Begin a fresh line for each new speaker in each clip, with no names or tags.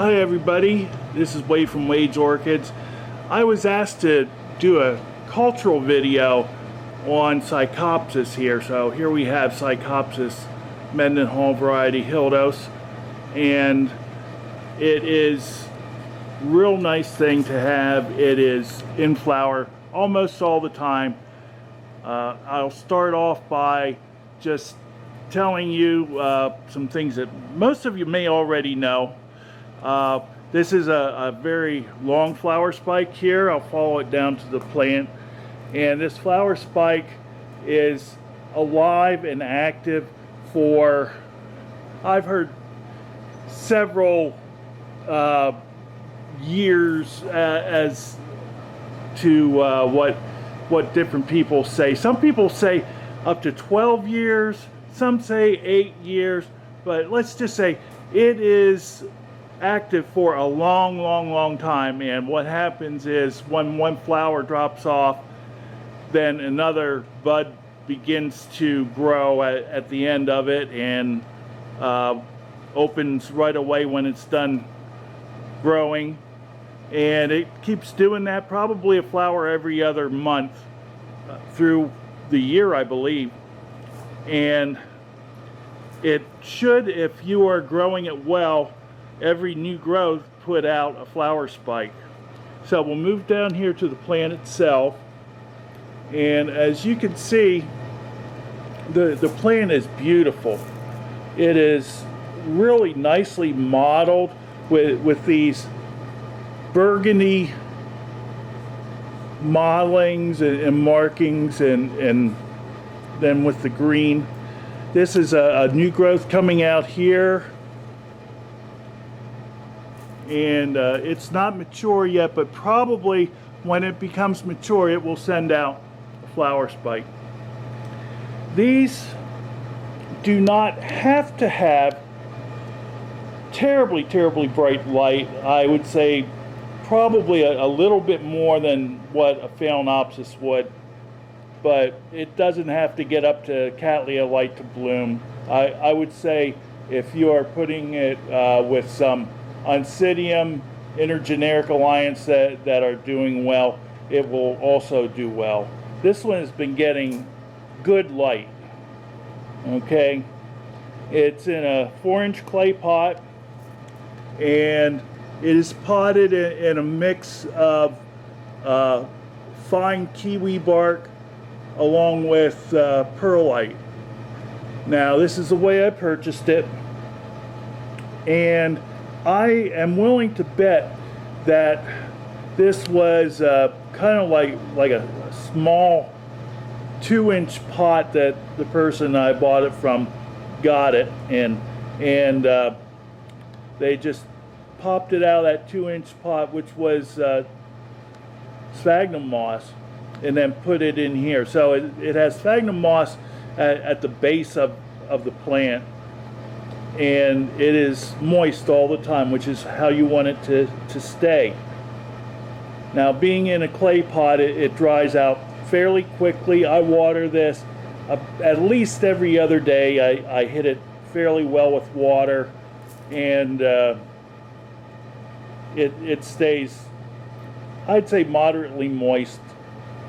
Hi everybody, this is Wade from Wade's Orchids. I was asked to do a cultural video on Psychopsis here. So here we have Psychopsis Mendenhall variety Hildos, and it is a real nice thing to have. It is in flower almost all the time. I'll start off by just telling you some things that most of you may already know. This is a very long flower spike here. I'll follow it down to the plant, and this flower spike is alive and active for, I've heard, several years as to what different people say. Some people say up to 12 years, some say 8 years, but let's just say it is active for a long time. And what happens is when one flower drops off, then another bud begins to grow at the end of it, and opens right away when it's done growing, and it keeps doing that, probably a flower every other month through the year, I believe. And it should, if you are growing it well, every new growth put out a flower spike. So we'll move down here to the plant itself, and as you can see, the plant is beautiful. It is really nicely modeled with these burgundy modelings and markings, and then with the green. This is a new growth coming out here, and it's not mature yet, but probably when it becomes mature it will send out a flower spike. These do not have to have terribly bright light. I would say probably a little bit more than what a Phalaenopsis would, but it doesn't have to get up to Cattleya light to bloom. I would say if you are putting it with some Oncidium intergeneric alliance that are doing well, it will also do well. This one has been getting good light. Okay, it's in a 4-inch clay pot, and it is potted in a mix of fine kiwi bark along with perlite. Now this is the way I purchased it, and I am willing to bet that this was kind of like a small 2-inch pot that the person I bought it from got it, and they just popped it out of that 2-inch pot, which was sphagnum moss, and then put it in here. So it has sphagnum moss at the base of the plant, and it is moist all the time, which is how you want it to stay. Now, being in a clay pot, it dries out fairly quickly. I water this at least every other day. I hit it fairly well with water, and it stays, I'd say, moderately moist.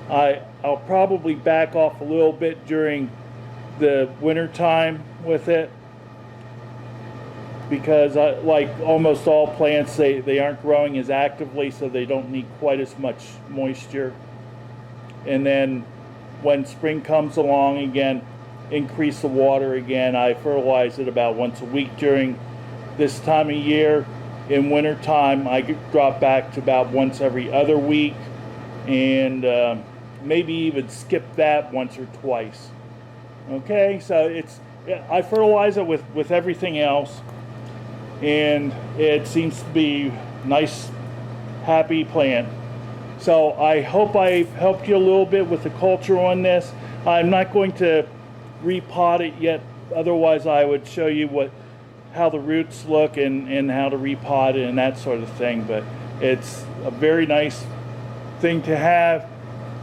I'll probably back off a little bit during the winter time with it, because like almost all plants, they aren't growing as actively, so they don't need quite as much moisture. And then when spring comes along again, increase the water again. I fertilize it about once a week during this time of year. In winter time, I drop back to about once every other week, and maybe even skip that once or twice. Okay, so I fertilize it with everything else, and it seems to be a nice, happy plant. So I hope I've helped you a little bit with the culture on this. I'm not going to repot it yet, otherwise I would show you how the roots look and how to repot it and that sort of thing. But it's a very nice thing to have,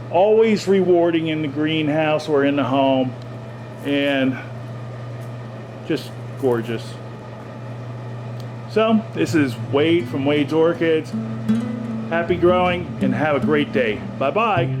always rewarding in the greenhouse or in the home, and just gorgeous. So, this is Wade from Wade's Orchids. Happy growing and have a great day. Bye-bye.